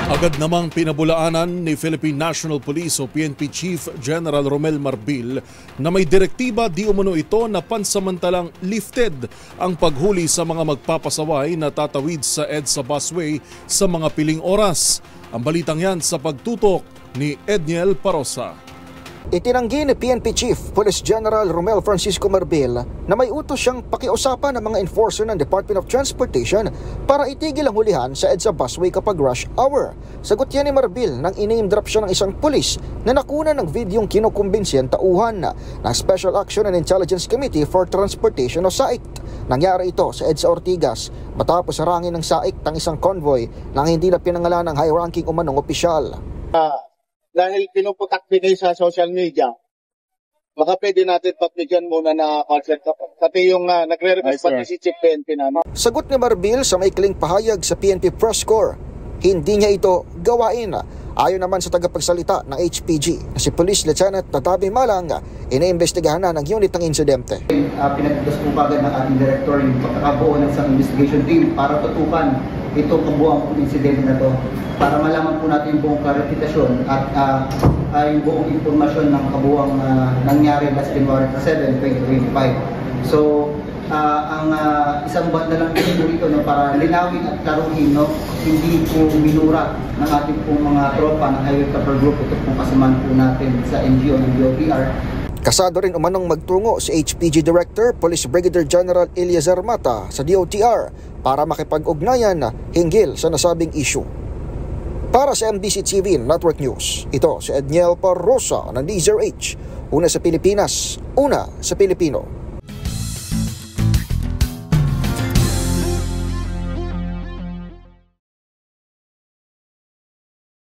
Agad namang pinabulaanan ni Philippine National Police o PNP Chief General Romel Marbil na may direktiba di umano ito na pansamantalang lifted ang paghuli sa mga magpapasaway na tatawid sa EDSA busway sa mga piling oras. Ang balitang yan sa pagtutok ni Edniel Parosa. Itinanggi ni PNP Chief Police General Romel Francisco Marbil na may utos siyang pakiusapan ng mga enforcer ng Department of Transportation para itigil ang hulihan sa EDSA busway kapag rush hour. Sagot yan ni Marbil nang i-name drop siya ng isang pulis na nakuna ng videong kinukumbinsi ang tauhan ng Special Action and Intelligence Committee for Transportation o SAIC. Nangyari ito sa EDSA Ortigas matapos harangin ng SAIC ng isang convoy nang hindi na pinangalan ng high-ranking umanong opisyal. Dahil pinuputak din sa social media, baka pwede natin pagbigyan muna na concert. Pati yung nagre-request pati si Chief PNP namin. Sagot ni Marbil sa maikling pahayag sa PNP Press Corps, hindi niya ito gawain. Ayon naman sa tagapagsalita ng HPG na si Police Lieutenant Tatabi Malang, iniimbestigahan na ng unit ng insidente. Pinagdas po kagad ng ating director yung pagkakabuo ng isang investigation team para tutukan itong kabuuan ng insidente na to para malaman po natin yung buong klarifikasyon at yung buong informasyon ng kabuuang nangyari last January 7, 2025. So, ang isang buwan na lang po dito para linawin at klaruhin, hindi po minura ng ating pong mga tropa ng Highway Patrol Group. Ito pong kasamaan po natin sa NGO ng DOTR. Kasado rin umanong magtungo si HPG Director Police Brigadier General Eliazar Mata sa DOTR para makipag-ugnayan hinggil sa nasabing issue. Para sa MBC TV Network News, ito si Edniel Parosa ng DZRH. Una sa Pilipinas, una sa Pilipino.